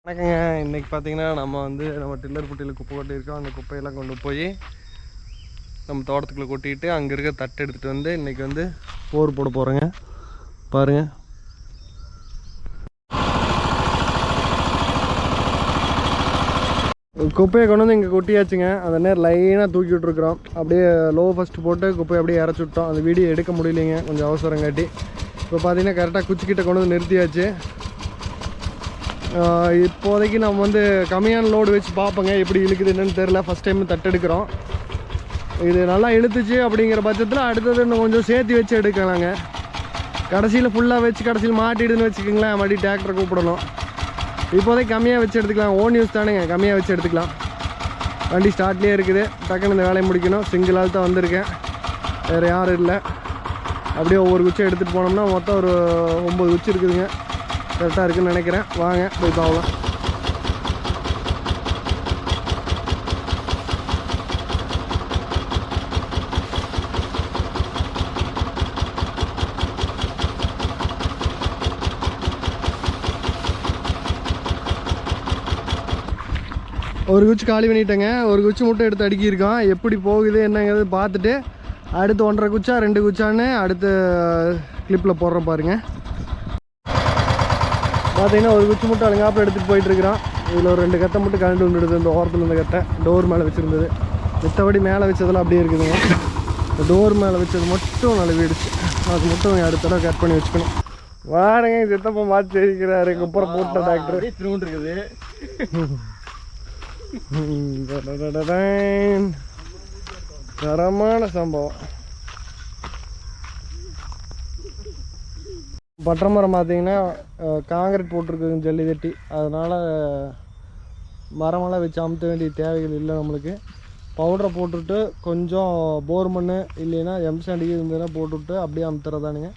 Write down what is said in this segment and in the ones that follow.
வணக்கங்க. இன்றைக்கி பார்த்தீங்கன்னா நம்ம டில்லர் புட்டியில் குப்பை கொட்டியிருக்கோம். அந்த குப்பையெல்லாம் கொண்டு போய் நம்ம தோட்டத்துக்குள்ளே கொட்டிட்டு அங்கே இருக்க தட்டை எடுத்துகிட்டு வந்து இன்றைக்கி போர் போட போகிறோங்க. பாருங்கள், குப்பையை கொண்டு வந்து இங்கே கொட்டியாச்சுங்க. அந்த நேரம் லைனாக தூக்கி விட்ருக்குறோம். அப்படியே லோ ஃபஸ்ட்டு போட்டு குப்பையை அப்படியே இறச்சி விட்டோம். அந்த வீடியோ எடுக்க முடியலைங்க, கொஞ்சம் அவசரம் காட்டி. இப்போ பார்த்தீங்கன்னா கரெக்டாக குச்சிக்கிட்ட கொண்டு வந்து நிறுத்தியாச்சு. இப்போதைக்கு நம்ம கம்மியான லோடு வச்சு பார்ப்போங்க, எப்படி இழுக்குது என்னன்னு தெரில. ஃபஸ்ட் டைம் தட்டு எடுக்கிறோம். இது நல்லா இழுத்துச்சு அப்படிங்கிற பட்சத்தில் அடுத்தது இன்னும் கொஞ்சம் சேர்த்து வச்சு எடுக்கலாங்க. கடைசியில் ஃபுல்லாக வச்சு கடைசியில் மாட்டிடுதுன்னு வச்சுக்கோங்களேன், மறுபடியும் டிராக்டரை கூப்பிடணும். இப்போதைக்கு கம்மியாக வச்சு எடுத்துக்கலாம். ஓன் யூஸ் தானேங்க, கம்மியாக வச்சு எடுத்துக்கலாம். வண்டி ஸ்டார்ட்லேயே இருக்குது. டக்குன்னு இந்த வேலையை முடிக்கணும். சிங்கிள் ஆள் தான் வந்திருக்கேன், வேறு யாரும் இல்லை. அப்படியே ஒவ்வொரு குச்சியை எடுத்துகிட்டு போனோம்னா மொத்தம் ஒரு 9 குச்சி இருக்குதுங்க. கரெக்டாக இருக்குதுன்னு நினைக்கிறேன். வாங்க போய் பார்க்கலாம். ஒரு குச்சி காலி பண்ணிட்டேங்க. ஒரு குச்சி மட்டும் எடுத்து அடுக்கியிருக்கோம். எப்படி போகுது என்னங்கிறது பார்த்துட்டு அடுத்து 1.5 குச்சா 2 குச்சான்னு அடுத்த கிளிப்பில் போடுறோம் பாருங்கள். பார்த்தீங்கன்னா ஒரு குச்சி மட்டும் அழுங்காப்பில் எடுத்துகிட்டு போயிட்டுருக்குறான். இதில் ஒரு 2 கத்தை மட்டும் கரண்ட் வந்துடுது. இந்த ஓரத்தில் இருந்த கத்தை டோர் மேலே வச்சுருந்தது. மற்றபடி மேலே வச்சதெல்லாம் அப்படியே இருக்குதுங்க. இந்த டோர் மேலே வச்சது மட்டும் நழுவிடுச்சு. அது மட்டும் அடுத்த தடவை கட் பண்ணி வச்சுக்கணும். வாருங்க, சித்தப்பா மாற்றி இருக்கிறாரு. குப்புறம் போட்ட டாக்டர் திரும்ப இருக்குது. தரமான சம்பவம். பட்டை மரம் பார்த்தீங்கன்னா காங்கிரீட் போட்டிருக்குதுங்க, ஜல்லி தட்டி. அதனால் மரமெல்லாம் வச்சு அமுத்த வேண்டிய தேவைகள் இல்லை நம்மளுக்கு. பவுடரை போட்டுவிட்டு கொஞ்சம் போர் மண் இல்லைன்னா எம்சாண்டி இருந்ததுன்னா போட்டுவிட்டு அப்படியே அமுத்துறதானுங்க.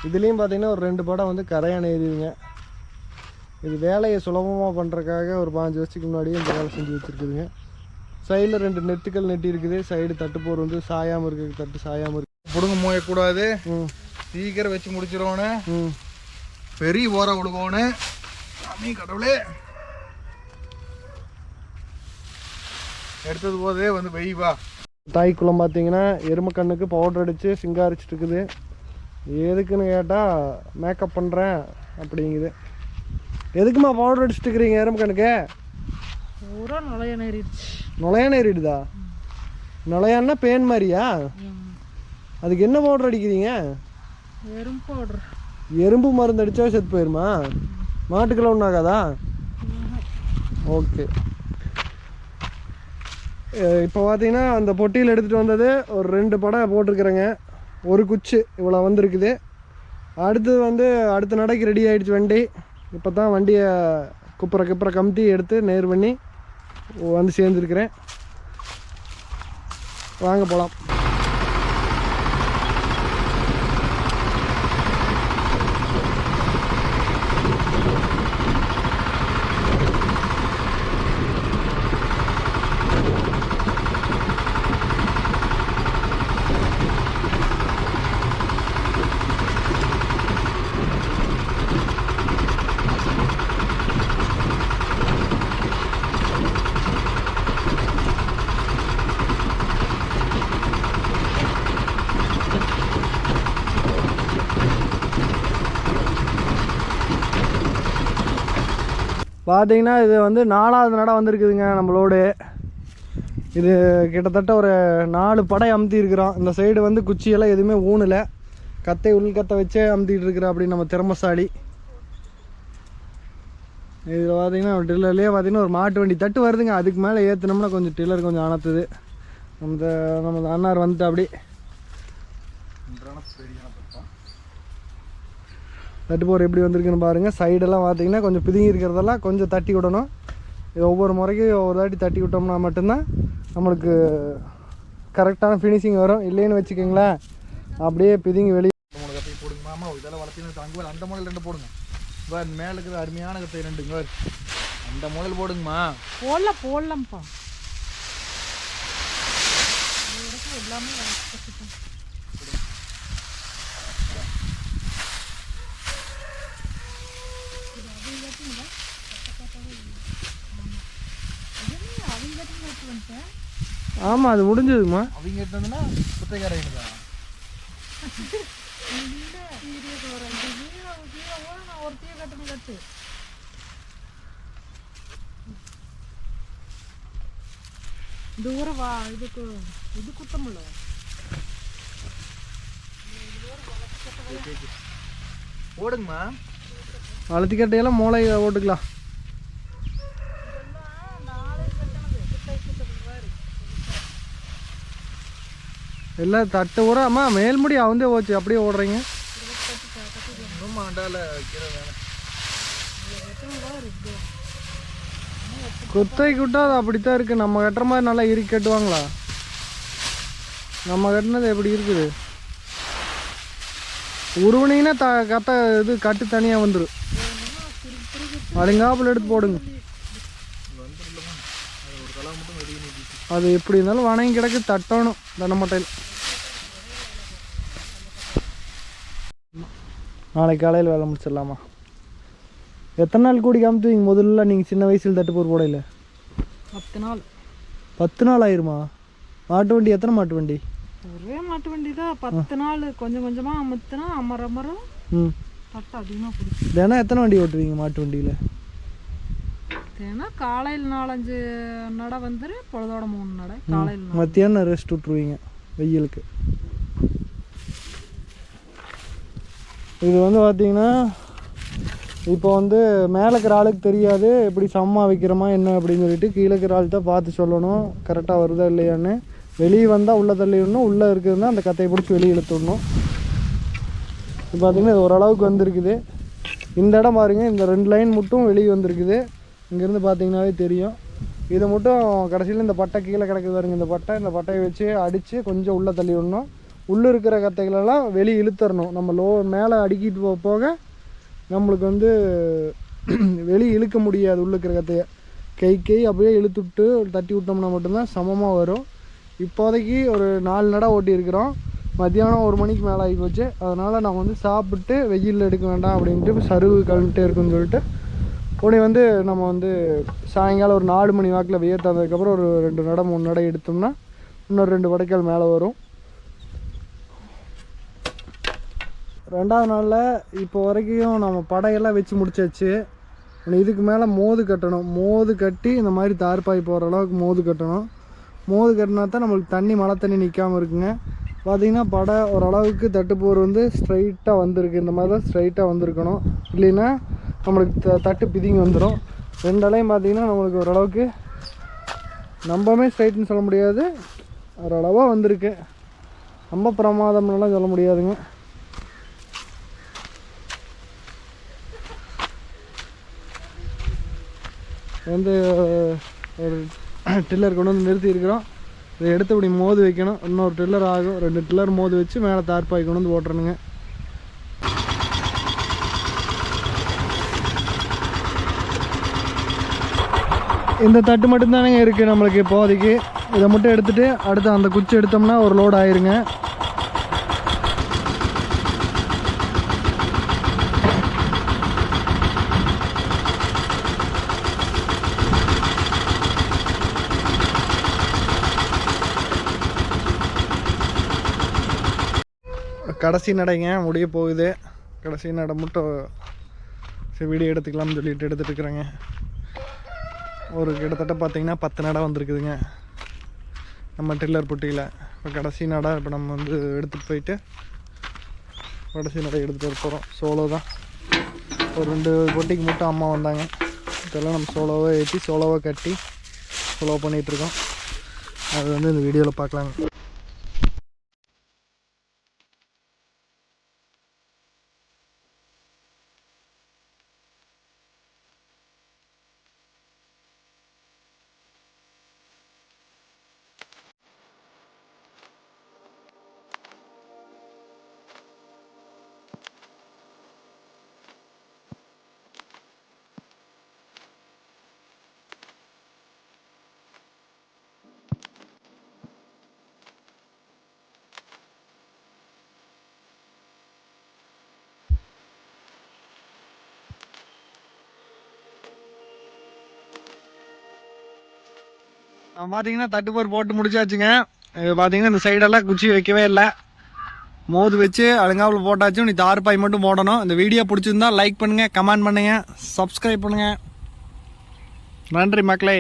இதுலேயும் பார்த்தீங்கன்னா ஒரு 2 படம் கரையான் ஏறிதுங்க. இது வேலையை சுலபமாக பண்ணுறதுக்காக ஒரு 5 வருஷத்துக்கு முன்னாடியே இந்த வேலை செஞ்சு வச்சுருக்குதுங்க. சைடில் 2 நெத்துக்கள் நெட்டி இருக்குது. சைடு தட்டுப்போர் சாயாமல் இருக்குது. தட்டு சாயாமல் இருக்குது. பிடுங்க மோயக்கூடாது. சீக்கிரம் வச்சு முடிச்சிருவோன்னு பெரிய ஓர விடுவோன்னு சாமி கடவுளே. எடுத்தது போதே வெய்வா. தாய்க்குளம் பார்த்தீங்கன்னா எருமக்கண்ணுக்கு பவுடர் அடித்து சிங்காரிச்சிட்டு இருக்குது. எதுக்குன்னு கேட்டால் மேக்கப் பண்ணுறேன் அப்படிங்குது. எதுக்குமா பவுடர் அடிச்சுட்டு இருக்கிறீங்க எருமக்கண்ணுக்கு? நுழையான் ஏறிடுதா? நுழையான்னா பேன் மாதிரியா? அதுக்கு என்ன பவுடர் அடிக்கிறீங்க? எறும்பு மருந்து அடித்தா செத்து போயிருமா? மாட்டுக்கெல்லாம் ஒன்றும் ஆகாதா? ஓகே. இப்போ பார்த்தீங்கன்னா அந்த பொட்டியில் எடுத்துகிட்டு வந்தது ஒரு 2 படம் போட்டிருக்கிறேங்க. ஒரு குச்சி இவ்வளோ வந்துருக்குது. அடுத்தது அடுத்த நடைக்கு ரெடி ஆகிடுச்சு வண்டி. இப்போ தான் வண்டியை குப்புற கமுத்தி எடுத்து நேர் பண்ணி சேர்ந்துருக்கிறேன். வாங்க போகலாம். பார்த்தீங்கன்னா இது 4வது நடை வந்திருக்குதுங்க நம்மளோடு. இது கிட்டத்தட்ட ஒரு 4 படை அமுத்தி இருக்கிறோம். இந்த சைடு குச்சியெல்லாம் எதுவுமே ஊனலை. கத்தை உள்கத்தை வச்சே அமுத்திட்டு இருக்கிறோம். அப்படி நம்ம திறமசாலி. இதில் பார்த்தீங்கன்னா டில்லர்லேயே பார்த்தீங்கன்னா ஒரு மாட்டு வண்டி தட்டு வருதுங்க. அதுக்கு மேலே ஏற்றினோம்னா கொஞ்சம் டில்லர் கொஞ்சம் அணத்துது. நம்ம அண்ணார் அப்படி தட்டு போர் எப்படி வந்திருக்குன்னு பாருங்கள். சைடெல்லாம் பார்த்தீங்கன்னா கொஞ்சம் பிதுங்கி இருக்கிறதெல்லாம் கொஞ்சம் தட்டி விடணும். இது ஒவ்வொரு முறைக்கும் ஒவ்வொரு தாட்டி தட்டி விட்டோம்னா மட்டும்தான் நம்மளுக்கு கரெக்டான ஃபினிஷிங் வரும். இல்லைன்னு வச்சுக்கோங்களேன், அப்படியே பிதுங்கி வெளியே. 3 கத்தையும் போடுங்க மாமா. இதெல்லாம் வளர்த்தி அங்கே அந்த மாடல் 2 போடுங்க. மேலே இருக்கிற அருமையான கத்தை 2ங்க. அந்த மாடல் போடுங்கம்மா. போடலாம்ப்பா. எல்லாமே அவங்க வச்சு வந்துட்டேன். ஆமாம் அது முடிஞ்சதுமா. அவங்க எடுத்ததுன்னா குத்தைக்காரங்க தான். ஒரு தீ கட்டணும் கட்டு. தூரம் வா இதுக்கு இது குத்தமில்ல. ஓடுங்கம்மா. அழுத்திக்கட்டையெல்லாம் மூளை ஓட்டுக்கலாம். எல்லாம் தட்டு ஊறாம்மா மேல்முடி அவந்தே போச்சு அப்படியே ஓடுறீங்க. இன்னும் ஆண்டால கீரை வேணும். குத்தைக்கு விட்டா அது அப்படித்தான் இருக்குது. நம்ம கட்டுற மாதிரி நல்லா இறுக்கி கட்டுவாங்களா? நம்ம கட்டினது எப்படி இருக்குது? உருவனீங்கன்னா கத்த இது கட்டு தனியாக வந்துடும். அழுங்காப்பில் எடுத்து போடுங்க. அது எப்படி இருந்தாலும் வணங்கி கிடக்கு தட்டணும் தண்டமட்டையில். நாளைக்கு காலையில் வேலை முடிச்சிடலாமா? எத்தனை நாள் கூடி காமித்துவீங்க? முதல்ல நீங்கள் சின்ன வயசில் தட்டுப்போர் போடையில் 10 நாள். 10 நாள் ஆயிருமா? மாட்டு வண்டி எத்தனை மாட்டு வண்டி? ஒரே மாட்டு வண்டி தான். 10 நாள் கொஞ்சம் கொஞ்சமாக அமுத்துனா அமரம் தட்டு அதிகமாக பிடிக்கும். தினம் எத்தனை வண்டி ஓட்டுவீங்க மாட்டு வண்டியில்? தினம் காலையில் 4-5 நடை வந்துரு, பொழுதோட 3 நடை. காலையில் மத்தியானம் ரெஸ்ட் விட்ருவீங்க வெயிலுக்கு. இது வந்து பார்த்தீங்கன்னா இப்போ வந்து மேலே இருக்கிற ஆளுக்கு தெரியாது எப்படி சம்மா வைக்கிறோமா என்ன அப்படின்னு சொல்லிட்டு கீழே இருக்கிற ஆள் தான் பார்த்து சொல்லணும் கரெக்டாக வருதா இல்லையான்னு. வெளியே வந்தால் உள்ளே தள்ளிடணும், உள்ளே இருக்குதுன்னா அந்த கத்தையை பிடிச்சி வெளியே இழுத்துடணும். இப்போ பார்த்தீங்கன்னா இது ஓரளவுக்கு வந்திருக்குது. இந்த இடம் பாருங்கள், இந்த 2 லைன் மட்டும் வெளியே வந்திருக்குது. இங்கேருந்து பார்த்தீங்கன்னாவே தெரியும். இதை மட்டும் கடைசியில் இந்த பட்டை கீழே கிடக்குது பாருங்க. இந்த பட்டையை வச்சு அடித்து கொஞ்சம் உள்ளே தள்ளி விடணும். உள்ளே இருக்கிற கத்தைகளெல்லாம் வெளியே இழுத்துடணும். நம்ம மேலே அடிக்கிட்டு போக நம்மளுக்கு வந்து வெளியே இழுக்க முடியாது. உள்ளே இருக்கிற கத்தையை கை அப்படியே இழுத்துவிட்டு தட்டி விட்டோம்னா மட்டும்தான் சமமாக வரும். இப்போதைக்கு ஒரு 4 நடை ஓட்டியிருக்கிறோம். மத்தியானம் 1 மணிக்கு மேலே ஆகி போச்சு. அதனால் நான் வந்து சாப்பிட்டு வெயிலில் எடுக்க வேண்டாம் அப்படின்ட்டு சருவு கழுவிட்டே இருக்குன்னு சொல்லிட்டு உடனே வந்து நம்ம வந்து சாயங்காலம் ஒரு 4 மணி வாக்கில் வெயில் தந்ததுக்கப்புறம் ஒரு 2 நடை 3 நடை எடுத்தோம்னா இன்னொரு 2 வடைக்கால் மேலே வரும். 2ஆவது நாளில் இப்போ வரைக்கும் நம்ம படையெல்லாம் வச்சு முடிச்சாச்சு. இதுக்கு மேலே மோது கட்டணும். மோது கட்டி இந்த மாதிரி தார்பாய் போகிற அளவுக்கு மோது கட்டணும். மோது கட்டினா தான் நம்மளுக்கு தண்ணி மழை தண்ணி நிற்காமல் இருக்குங்க. பார்த்திங்கன்னா படை ஓரளவுக்கு தட்டுப்போர் வந்து ஸ்ட்ரைட்டாக வந்திருக்கு. இந்த மாதிரி தான் ஸ்ட்ரைட்டாக வந்திருக்கணும். இல்லைன்னா நம்மளுக்கு தட்டு பிதிங்கி வந்துடும். 2 அலையும் பார்த்திங்கன்னா நம்மளுக்கு ஓரளவுக்கு நம்பவே ஸ்ட்ரைட்னு சொல்ல முடியாது, ஓரளவாக வந்திருக்கு. ரொம்ப பிரமாதம்லாம் சொல்ல முடியாதுங்க. வந்து ஒரு டில்லர் கொண்டு வந்து நிறுத்தியிருக்கிறோம். இதை எடுத்து இப்படி மோது வைக்கணும். இன்னொரு டில்லர் ஆகும். 2 டில்லர் மோது வச்சு மேலே தார்பாய் கொண்டு வந்து ஓட்டுறணுங்க. இந்த தட்டு மட்டும்தானேங்க இருக்குது நம்மளுக்கு இப்போதைக்கு. இதை மட்டும் எடுத்துகிட்டு அடுத்து அந்த குச்சி எடுத்தோம்னா ஒரு லோடு ஆயிருங்க. கடைசி நடைங்க முடிய போகுது. கடைசி நடை மட்டும் சரி வீடியோ எடுத்துக்கலாம்னு சொல்லிட்டு எடுத்துகிட்டு இருக்கிறேங்க. ஒரு கிட்டத்தட்ட பார்த்திங்கன்னா 10 நடை வந்திருக்குதுங்க நம்ம டில்லர் பொட்டியில். இப்போ கடைசி நடை இப்போ நம்ம வந்து எடுத்துகிட்டு போயிட்டு கடைசி நடை எடுத்துகிட்டு வர போகிறோம். சோலோ தான். ஒரு 2 பொட்டிக்கு மட்டும் அம்மா வந்தாங்க. இதெல்லாம் நம்ம சோலோவை ஏற்றி சோலோவை கட்டி சோலோ பண்ணிகிட்ருக்கோம். அது வந்து இந்த வீடியோவில் பார்க்கலாங்க. பார்த்தீங்கன்னா தட்டுப்போர் போட்டு முடிச்சாச்சுங்க. பார்த்தீங்கன்னா இந்த சைடெல்லாம் குச்சி வைக்கவே இல்லை, மோது வச்சு அழுங்காவில் போட்டாச்சும். நீ தார்பாய் மட்டும் போடணும். இந்த வீடியோ பிடிச்சிருந்தா லைக் பண்ணுங்கள், கமெண்ட் பண்ணுங்கள், சப்ஸ்கிரைப் பண்ணுங்கள். நன்றி மக்களே.